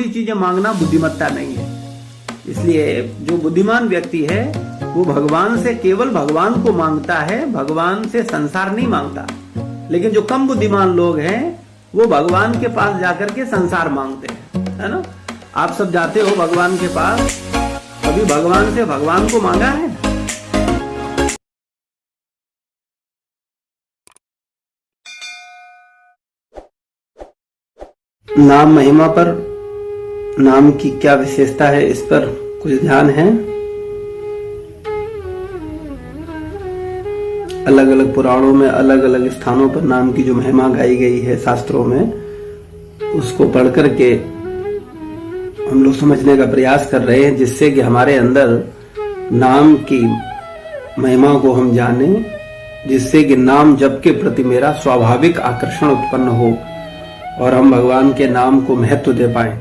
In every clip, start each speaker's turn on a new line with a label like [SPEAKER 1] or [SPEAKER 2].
[SPEAKER 1] छोटी चीजें मांगना बुद्धिमत्ता नहीं है। इसलिए जो बुद्धिमान व्यक्ति है वो भगवान से केवल भगवान को मांगता है, भगवान से संसार नहीं मांगता। लेकिन जो कम बुद्धिमान लोग हैं वो भगवान के पास जाकर के संसार मांगते हैं, है ना। आप सब जाते हो भगवान के पास, कभी भगवान से भगवान को मांगा है? नाम महिमा पर, नाम की क्या विशेषता है, इस पर कुछ ध्यान है। अलग अलग पुराणों में अलग अलग स्थानों पर नाम की जो महिमा गाई गई है शास्त्रों में, उसको पढ़ करके हम लोग समझने का प्रयास कर रहे हैं, जिससे कि हमारे अंदर नाम की महिमा को हम जाने, जिससे कि नाम जप के प्रति मेरा स्वाभाविक आकर्षण उत्पन्न हो और हम भगवान के नाम को महत्व दे पाए।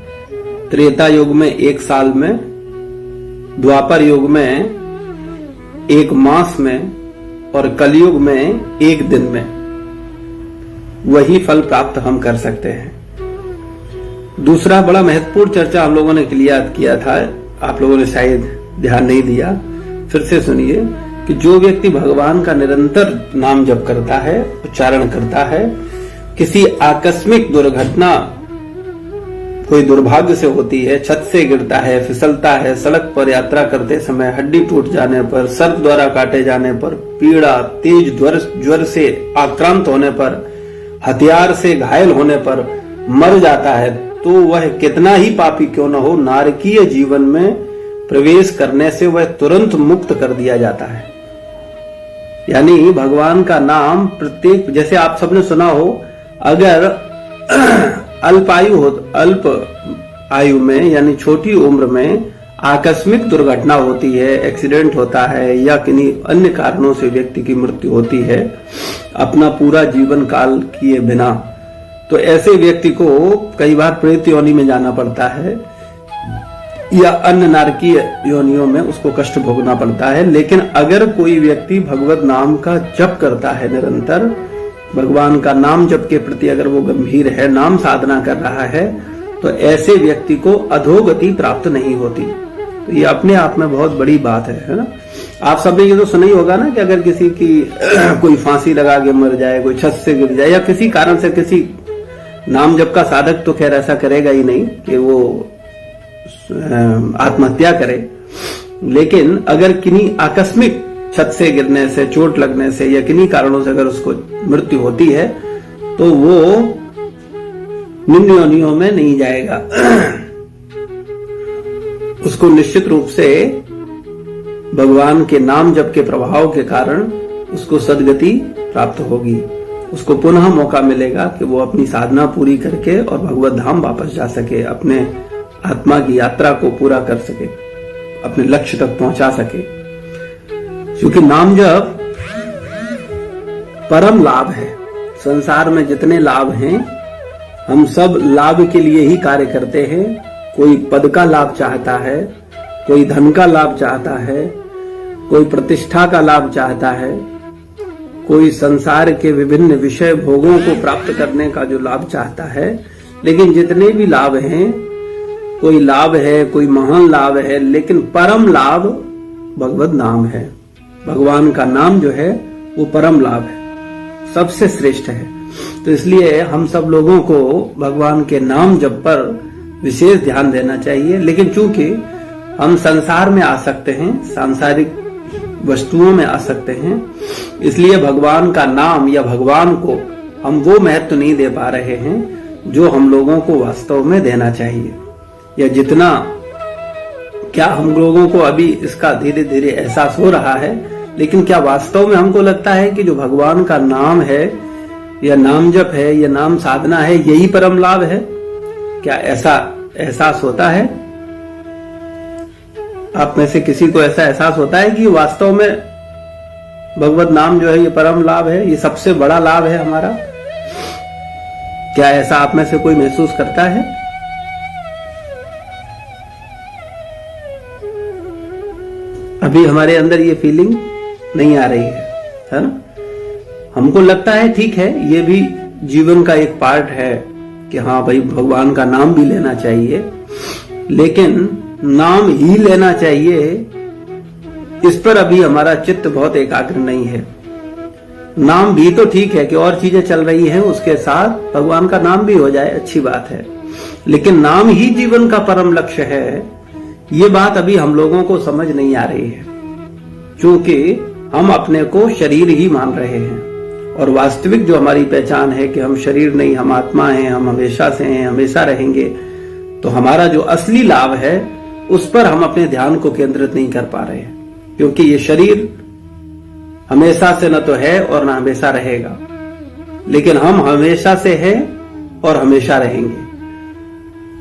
[SPEAKER 1] त्रेता युग में 1 साल में, द्वापर युग में 1 मास में और कलयुग में 1 दिन में वही फल प्राप्त हम कर सकते हैं। दूसरा बड़ा महत्वपूर्ण चर्चा हम लोगों ने क्लियर किया था, आप लोगों ने शायद ध्यान नहीं दिया, फिर से सुनिए कि जो व्यक्ति भगवान का निरंतर नाम जप करता है, उच्चारण करता है, किसी आकस्मिक दुर्घटना कोई दुर्भाग्य से होती है, छत से गिरता है, फिसलता है, सड़क पर यात्रा करते समय हड्डी टूट जाने पर, सर्प द्वारा काटे जाने पर, पीड़ा, तेज ज्वर से आक्रांत होने पर, हथियार से घायल होने पर मर जाता है, तो वह कितना ही पापी क्यों न हो, नारकीय जीवन में प्रवेश करने से वह तुरंत मुक्त कर दिया जाता है। यानी भगवान का नाम प्रत्येक, जैसे आप सबने सुना हो, अगर अल्प आयु में यानी छोटी उम्र में आकस्मिक दुर्घटना होती है, एक्सीडेंट होता है या किन्हीं अन्य कारणों से व्यक्ति की मृत्यु होती है अपना पूरा जीवन काल किए बिना, तो ऐसे व्यक्ति को कई बार प्रेत योनि में जाना पड़ता है या अन्य नारकीय योनियों में उसको कष्ट भोगना पड़ता है। लेकिन अगर कोई व्यक्ति भगवत नाम का जप करता है, निरंतर भगवान का नाम जप के प्रति अगर वो गंभीर है, नाम साधना कर रहा है, तो ऐसे व्यक्ति को अधोगति प्राप्त नहीं होती। तो ये अपने आप में बहुत बड़ी बात है ना। आप सबने ये तो सुना ही होगा ना कि अगर किसी की कोई फांसी लगा के मर जाए, कोई छत से गिर जाए या किसी कारण से, किसी नाम जप का साधक तो खैर ऐसा करेगा ही नहीं कि वो आत्महत्या करे, लेकिन अगर किन्हीं आकस्मिक छत से गिरने से, चोट लगने से या किन्हीं कारणों से अगर उसको मृत्यु होती है तो वो निम्न योनियों में नहीं जाएगा। उसको निश्चित रूप से भगवान के नाम जप के प्रभाव के कारण उसको सद्गति प्राप्त होगी। उसको पुनः मौका मिलेगा कि वो अपनी साधना पूरी करके और भगवत धाम वापस जा सके, अपने आत्मा की यात्रा को पूरा कर सके, अपने लक्ष्य तक पहुंचा सके। क्योंकि नाम जप परम लाभ है। संसार में जितने लाभ हैं, हम सब लाभ के लिए ही कार्य करते हैं। कोई पद का लाभ चाहता है, कोई धन का लाभ चाहता है, कोई प्रतिष्ठा का लाभ चाहता है, कोई संसार के विभिन्न विषय भोगों को प्राप्त करने का जो लाभ चाहता है। लेकिन जितने भी लाभ हैं, कोई लाभ है, कोई महान लाभ है, लेकिन परम लाभ भगवत नाम है। भगवान का नाम जो है वो परम लाभ है, सबसे श्रेष्ठ है। तो इसलिए हम सब लोगों को भगवान के नाम जप पर विशेष ध्यान देना चाहिए। लेकिन चूंकि हम संसार में आ सकते हैं, सांसारिक वस्तुओं में आ सकते हैं, इसलिए भगवान का नाम या भगवान को हम वो महत्व नहीं दे पा रहे हैं जो हम लोगों को वास्तव में देना चाहिए, या जितना क्या हम लोगों को अभी इसका धीरे धीरे एहसास हो रहा है। लेकिन क्या वास्तव में हमको लगता है कि जो भगवान का नाम है या नाम जप है या नाम साधना है, यही परम लाभ है? क्या ऐसा एहसास होता है? आप में से किसी को ऐसा एहसास होता है कि वास्तव में भगवत नाम जो है ये परम लाभ है, ये सबसे बड़ा लाभ है हमारा? क्या ऐसा आप में से कोई महसूस करता है? अभी हमारे अंदर ये फीलिंग नहीं आ रही है ना? हमको लगता है ठीक है, ये भी जीवन का एक पार्ट है, कि हाँ भाई भगवान का नाम भी लेना चाहिए, लेकिन नाम ही लेना चाहिए इस पर अभी हमारा चित्त बहुत एकाग्र नहीं है। नाम भी तो ठीक है कि और चीजें चल रही हैं, उसके साथ भगवान का नाम भी हो जाए, अच्छी बात है, लेकिन नाम ही जीवन का परम लक्ष्य है, ये बात अभी हम लोगों को समझ नहीं आ रही है, क्योंकि हम अपने को शरीर ही मान रहे हैं। और वास्तविक जो हमारी पहचान है कि हम शरीर नहीं, हम आत्मा हैं, हम हमेशा से हैं, हमेशा रहेंगे, तो हमारा जो असली लाभ है उस पर हम अपने ध्यान को केंद्रित नहीं कर पा रहे हैं, क्योंकि ये शरीर हमेशा से न तो है और न हमेशा रहेगा, लेकिन हम हमेशा से हैं और हमेशा रहेंगे।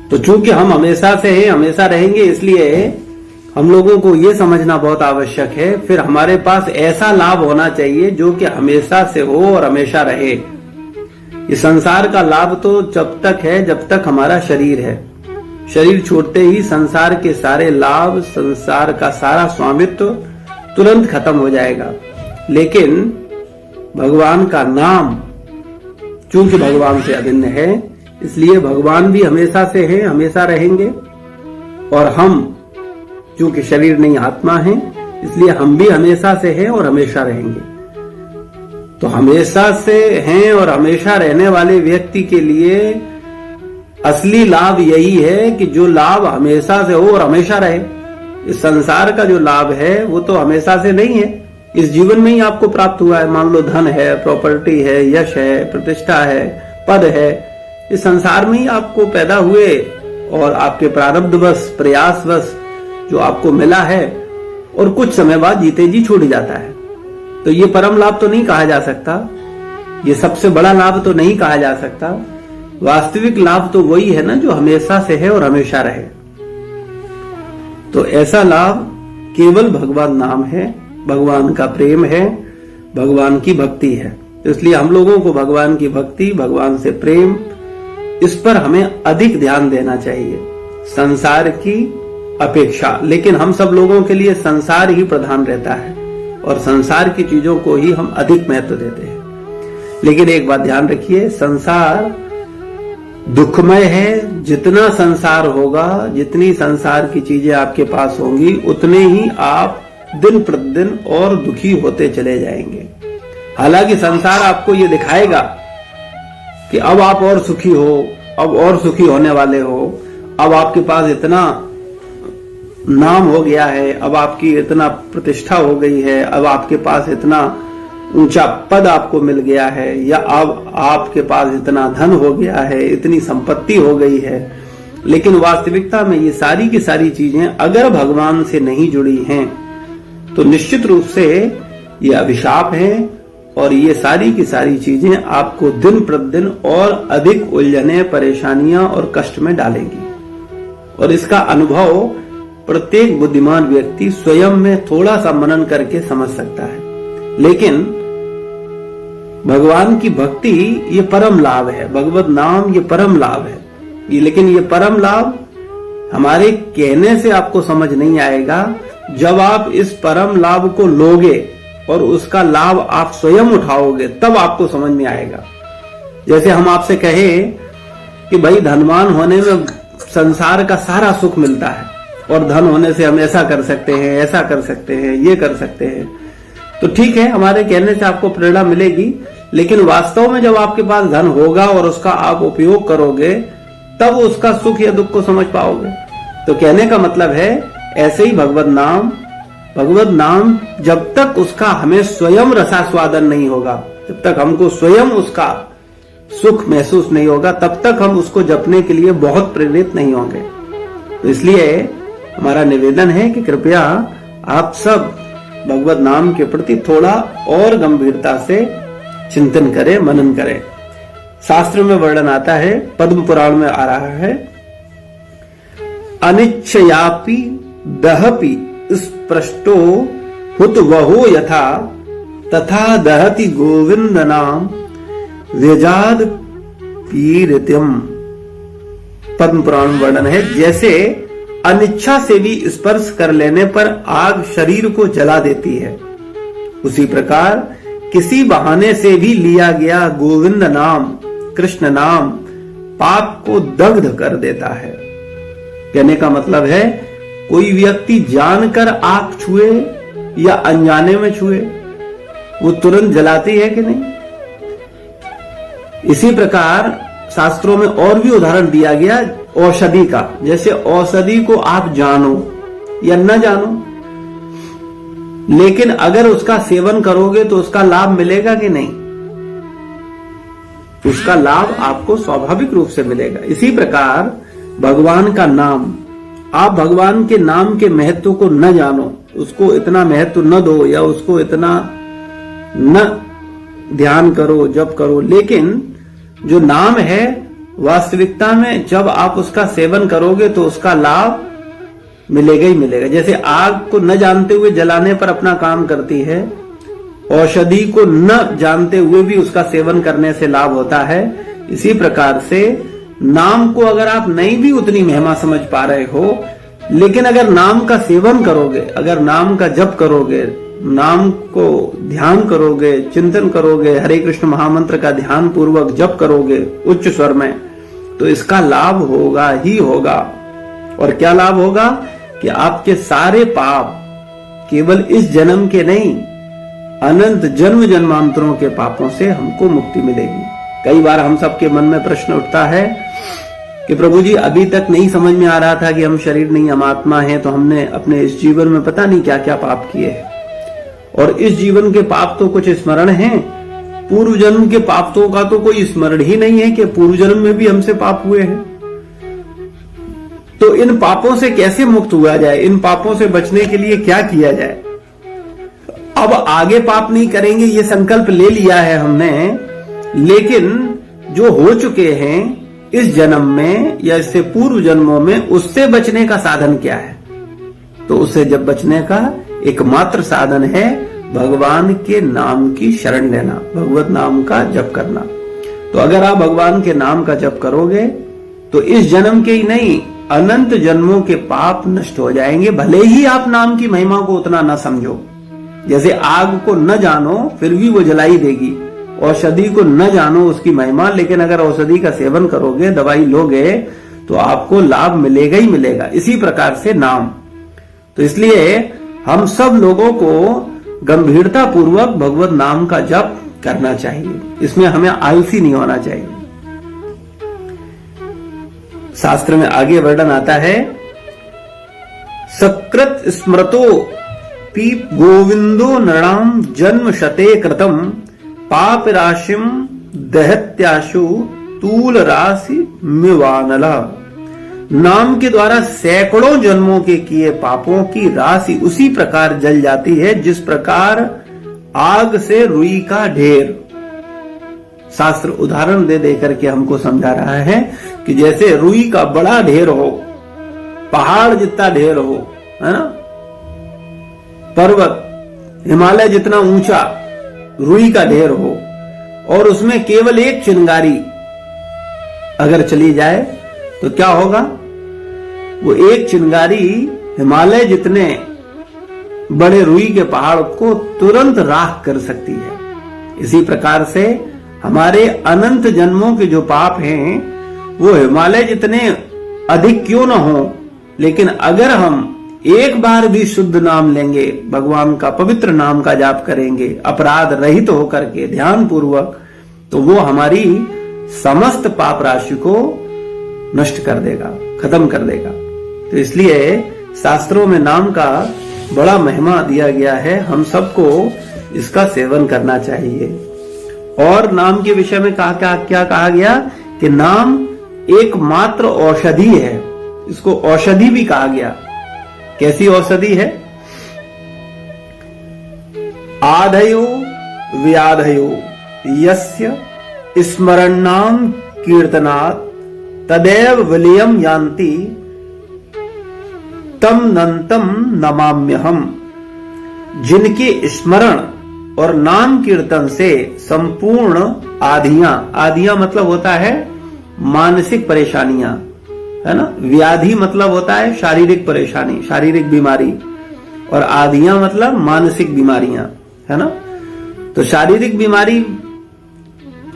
[SPEAKER 1] तो चूंकि हम हमेशा से हैं, हमेशा रहेंगे, इसलिए हम लोगों को ये समझना बहुत आवश्यक है, फिर हमारे पास ऐसा लाभ होना चाहिए जो कि हमेशा से हो और हमेशा रहे। ये संसार का लाभ तो जब तक है जब तक हमारा शरीर है, शरीर छोड़ते ही संसार के सारे लाभ, संसार का सारा स्वामित्व तुरंत खत्म हो जाएगा। लेकिन भगवान का नाम चूंकि भगवान से अभिन्न है, इसलिए भगवान भी हमेशा से हैं, हमेशा रहेंगे, और हम चूंकि शरीर नहीं आत्मा है, इसलिए हम भी हमेशा से हैं और हमेशा रहेंगे। तो हमेशा से हैं और हमेशा रहने वाले व्यक्ति के लिए असली लाभ यही है कि जो लाभ हमेशा से हो और हमेशा रहे। इस संसार का जो लाभ है वो तो हमेशा से नहीं है, इस जीवन में ही आपको प्राप्त हुआ है। मान लो धन है, प्रॉपर्टी है, यश है, प्रतिष्ठा है, पद है, इस संसार में ही आपको पैदा हुए और आपके प्रारब्धवश, प्रयासवश जो आपको मिला है, और कुछ समय बाद जीते जी छूट जाता है। तो ये परम लाभ तो नहीं कहा जा सकता, ये सबसे बड़ा लाभ तो नहीं कहा जा सकता। वास्तविक लाभ तो वही है ना जो हमेशा से है और हमेशा रहे। तो ऐसा लाभ केवल भगवान नाम है, भगवान का प्रेम है, भगवान की भक्ति है। तो इसलिए हम लोगों को भगवान की भक्ति, भगवान से प्रेम, इस पर हमें अधिक ध्यान देना चाहिए संसार की अपेक्षा। लेकिन हम सब लोगों के लिए संसार ही प्रधान रहता है और संसार की चीजों को ही हम अधिक महत्व देते हैं। लेकिन एक बात ध्यान रखिए, संसार दुखमय है। जितना संसार होगा, जितनी संसार की चीजें आपके पास होंगी, उतने ही आप दिन प्रतिदिन और दुखी होते चले जाएंगे। हालांकि संसार आपको ये दिखाएगा कि अब आप और सुखी हो, अब और सुखी होने वाले हो, अब आपके पास इतना नाम हो गया है, अब आपकी इतना प्रतिष्ठा हो गई है, अब आपके पास इतना ऊंचा पद आपको मिल गया है, या अब आपके पास इतना धन हो गया है, इतनी संपत्ति हो गई है। लेकिन वास्तविकता में ये सारी की सारी चीजें अगर भगवान से नहीं जुड़ी हैं तो निश्चित रूप से ये अभिशाप है, और ये सारी की सारी चीजें आपको दिन प्रतिदिन और अधिक उलझने, परेशानियां और कष्ट में डालेंगी। और इसका अनुभव प्रत्येक बुद्धिमान व्यक्ति स्वयं में थोड़ा सा मनन करके समझ सकता है। लेकिन भगवान की भक्ति ये परम लाभ है, भगवत नाम ये परम लाभ है। लेकिन ये परम लाभ हमारे कहने से आपको समझ नहीं आएगा। जब आप इस परम लाभ को लोगे और उसका लाभ आप स्वयं उठाओगे, तब आपको समझ में आएगा। जैसे हम आपसे कहें कि भाई धनवान होने में संसार का सारा सुख मिलता है, और धन होने से हम ऐसा कर सकते हैं, ऐसा कर सकते हैं, ये कर सकते हैं, तो ठीक है, हमारे कहने से आपको प्रेरणा मिलेगी। लेकिन वास्तव में जब आपके पास धन होगा और उसका आप उपयोग करोगे, तब उसका सुख या दुख को समझ पाओगे। तो कहने का मतलब है, ऐसे ही भगवत नाम जब तक उसका हमें स्वयं रसास्वादन नहीं होगा, जब तक हमको स्वयं उसका सुख महसूस नहीं होगा, तब तक हम उसको जपने के लिए बहुत प्रेरित नहीं होंगे। तो इसलिए हमारा निवेदन है कि कृपया आप सब भगवत नाम के प्रति थोड़ा और गंभीरता से चिंतन करें, मनन करें। शास्त्र में वर्णन आता है, पद्म पुराण में आ रहा है, अनिच्छयापि दहपि स्पृष्टो हुत वहो यथा तथा दहति गोविंद नाम व्यजाद पीरित्यम। पद्म पुराण में वर्णन है, जैसे अनिच्छा से भी स्पर्श कर लेने पर आग शरीर को जला देती है, उसी प्रकार किसी बहाने से भी लिया गया गोविंद नाम, कृष्ण नाम पाप को दग्ध कर देता है। कहने का मतलब है कोई व्यक्ति जानकर आग छुए या अनजाने में छुए, वो तुरंत जलाती है कि नहीं। इसी प्रकार शास्त्रों में और भी उदाहरण दिया गया औषधि का। जैसे औषधि को आप जानो या न जानो, लेकिन अगर उसका सेवन करोगे तो उसका लाभ मिलेगा कि नहीं, उसका लाभ आपको स्वाभाविक रूप से मिलेगा। इसी प्रकार भगवान का नाम, आप भगवान के नाम के महत्व को न जानो, उसको इतना महत्व न दो या उसको इतना न ध्यान करो, जप करो, लेकिन जो नाम है वास्तविकता में जब आप उसका सेवन करोगे तो उसका लाभ मिलेगा ही मिलेगा। जैसे आग को न जानते हुए जलाने पर अपना काम करती है, औषधि को न जानते हुए भी उसका सेवन करने से लाभ होता है। इसी प्रकार से नाम को अगर आप नहीं भी उतनी महिमा समझ पा रहे हो, लेकिन अगर नाम का सेवन करोगे, अगर नाम का जप करोगे, नाम को ध्यान करोगे, चिंतन करोगे, हरे कृष्ण महामंत्र का ध्यान पूर्वक जप करोगे उच्च स्वर में, तो इसका लाभ होगा ही होगा। और क्या लाभ होगा कि आपके सारे पाप केवल इस जन्म के नहीं, अनंत जन्म जन्मांतरों के पापों से हमको मुक्ति मिलेगी। कई बार हम सबके मन में प्रश्न उठता है कि प्रभु जी अभी तक नहीं समझ में आ रहा था कि हम शरीर नहीं, हम आत्मा हैं, तो हमने अपने इस जीवन में पता नहीं क्या क्या पाप किए हैं। और इस जीवन के पाप तो कुछ स्मरण हैं, पूर्व जन्म के पापों का तो कोई स्मरण ही नहीं है कि पूर्व जन्म में भी हमसे पाप हुए हैं। तो इन पापों से कैसे मुक्त हुआ जाए, इन पापों से बचने के लिए क्या किया जाए। अब आगे पाप नहीं करेंगे ये संकल्प ले लिया है हमने, लेकिन जो हो चुके हैं इस जन्म में या इससे पूर्व जन्मों में, उससे बचने का साधन क्या है। तो उससे जब बचने का एकमात्र साधन है भगवान के नाम की शरण लेना, भगवत नाम का जप करना। तो अगर आप भगवान के नाम का जप करोगे तो इस जन्म के ही नहीं, अनंत जन्मों के पाप नष्ट हो जाएंगे। भले ही आप नाम की महिमा को उतना न समझो, जैसे आग को न जानो फिर भी वो जलाई देगी, औषधि को न जानो उसकी महिमा, लेकिन अगर औषधि का सेवन करोगे, दवाई लोगे, तो आपको लाभ मिलेगा ही मिलेगा। इसी प्रकार से नाम, तो इसलिए हम सब लोगों को गंभीरता पूर्वक भगवत नाम का जप करना चाहिए। इसमें हमें आलसी नहीं होना चाहिए। शास्त्र में आगे वर्णन आता है, सकृत स्मृतो पीप गोविंदो नृणाम जन्म शते कृतम पाप राशिम दहत्याशु तूल राशि मिवानला। नाम के द्वारा सैकड़ों जन्मों के किए पापों की राशि उसी प्रकार जल जाती है जिस प्रकार आग से रुई का ढेर। शास्त्र उदाहरण दे दे करके हमको समझा रहा है कि जैसे रुई का बड़ा ढेर हो, पहाड़ जितना ढेर हो, है ना, पर्वत हिमालय जितना ऊंचा रुई का ढेर हो, और उसमें केवल एक चिंगारी अगर चली जाए तो क्या होगा, वो एक चिंगारी हिमालय जितने बड़े रुई के पहाड़ को तुरंत राख कर सकती है। इसी प्रकार से हमारे अनंत जन्मों के जो पाप हैं वो हिमालय जितने अधिक क्यों न हो, लेकिन अगर हम एक बार भी शुद्ध नाम लेंगे, भगवान का पवित्र नाम का जाप करेंगे अपराध रहित होकर के ध्यान पूर्वक, तो वो हमारी समस्त पाप राशि को नष्ट कर देगा, खत्म कर देगा। तो इसलिए शास्त्रों में नाम का बड़ा महिमा दिया गया है, हम सबको इसका सेवन करना चाहिए। और नाम के विषय में क्या कहा गया कि नाम एकमात्र औषधि है, इसको औषधि भी कहा गया। कैसी औषधि है, आधयो व्याधयो यस्य स्मरणाम कीर्तनात् तदेव विलयम यान्ति तम नंतम नमाम्यहम। जिनके स्मरण और नाम कीर्तन से संपूर्ण आधियां मतलब होता है मानसिक परेशानियां, है ना, व्याधि मतलब होता है शारीरिक परेशानी, शारीरिक बीमारी, और आधियां मतलब मानसिक बीमारियां, है ना। तो शारीरिक बीमारी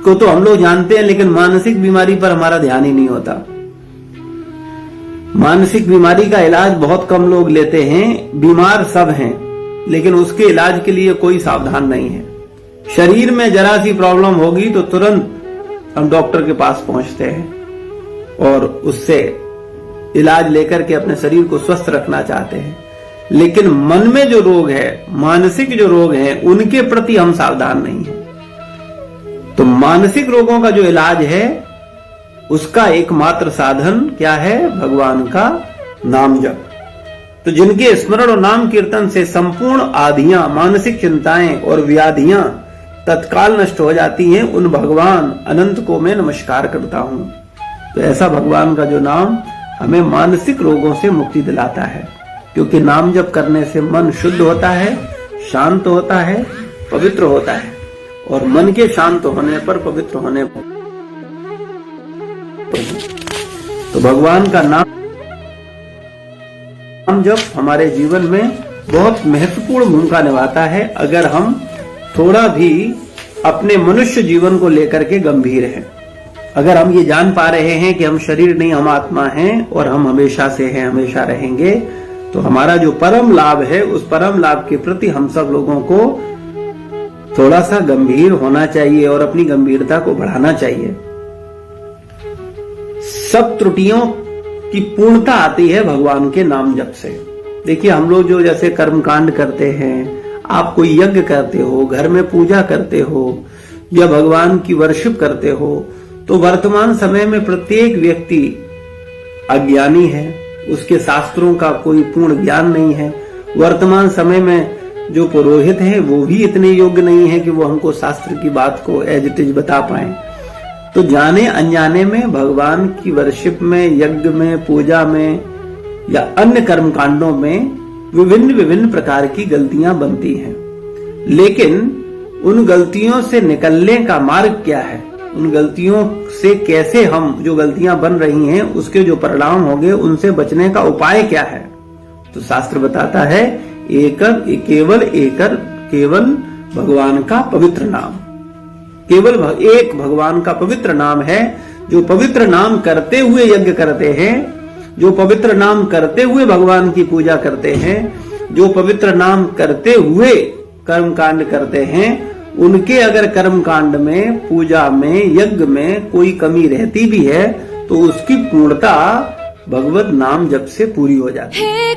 [SPEAKER 1] को तो हम लोग जानते हैं, लेकिन मानसिक बीमारी पर हमारा ध्यान ही नहीं होता। मानसिक बीमारी का इलाज बहुत कम लोग लेते हैं। बीमार सब हैं, लेकिन उसके इलाज के लिए कोई सावधान नहीं है। शरीर में जरा सी प्रॉब्लम होगी तो तुरंत हम डॉक्टर के पास पहुंचते हैं और उससे इलाज लेकर के अपने शरीर को स्वस्थ रखना चाहते हैं। लेकिन मन में जो रोग है, मानसिक जो रोग है, उनके प्रति हम सावधान नहीं है। तो मानसिक रोगों का जो इलाज है, उसका एकमात्र साधन क्या है? भगवान का नाम जप। तो जिनके स्मरण और नाम कीर्तन से संपूर्ण आधियां, मानसिक चिंताएं और व्याधियां तत्काल नष्ट हो जाती हैं, उन भगवान अनंत को मैं नमस्कार करता हूं। तो ऐसा भगवान का जो नाम हमें मानसिक रोगों से मुक्ति दिलाता है, क्योंकि नाम जप करने से मन शुद्ध होता है, शांत होता है, पवित्र होता है। और मन के शांत होने पर, पवित्र होने पर तो भगवान का नाम जप हमारे जीवन में बहुत महत्वपूर्ण भूमिका निभाता है। अगर हम थोड़ा भी अपने मनुष्य जीवन को लेकर के गंभीर हैं, अगर हम ये जान पा रहे हैं कि हम शरीर नहीं, हम आत्मा हैं और हम हमेशा से हैं, हमेशा रहेंगे, तो हमारा जो परम लाभ है, उस परम लाभ के प्रति हम सब लोगों को थोड़ा सा गंभीर होना चाहिए और अपनी गंभीरता को बढ़ाना चाहिए। सब त्रुटियों की पूर्णता आती है भगवान के नाम जप से। देखिए, हम लोग जो जैसे कर्मकांड करते हैं, आप कोई यज्ञ करते हो, घर में पूजा करते हो या भगवान की वर्शिप करते हो, तो वर्तमान समय में प्रत्येक व्यक्ति अज्ञानी है, उसके शास्त्रों का कोई पूर्ण ज्ञान नहीं है। वर्तमान समय में जो पुरोहित हैं, वो भी इतने योग्य नहीं है कि वो हमको शास्त्र की बात को एज इट इज बता पाए। तो जाने अनजाने में भगवान की वर्शिप में, यज्ञ में, पूजा में या अन्य कर्मकांडों में विभिन्न विभिन्न प्रकार की गलतियां बनती हैं। लेकिन उन गलतियों से निकलने का मार्ग क्या है? उन गलतियों से कैसे हम, जो गलतियां बन रही हैं, उसके जो परिणाम होंगे, उनसे बचने का उपाय क्या है? तो शास्त्र बताता है, केवल भगवान का पवित्र नाम। केवल एक भगवान का पवित्र नाम है। जो पवित्र नाम करते हुए यज्ञ करते हैं, जो पवित्र नाम करते हुए भगवान की पूजा करते हैं, जो पवित्र नाम करते हुए कर्मकांड करते हैं, उनके अगर कर्मकांड में, पूजा में, यज्ञ में कोई कमी रहती भी है, तो उसकी पूर्णता भगवत नाम जप से पूरी हो जाती है।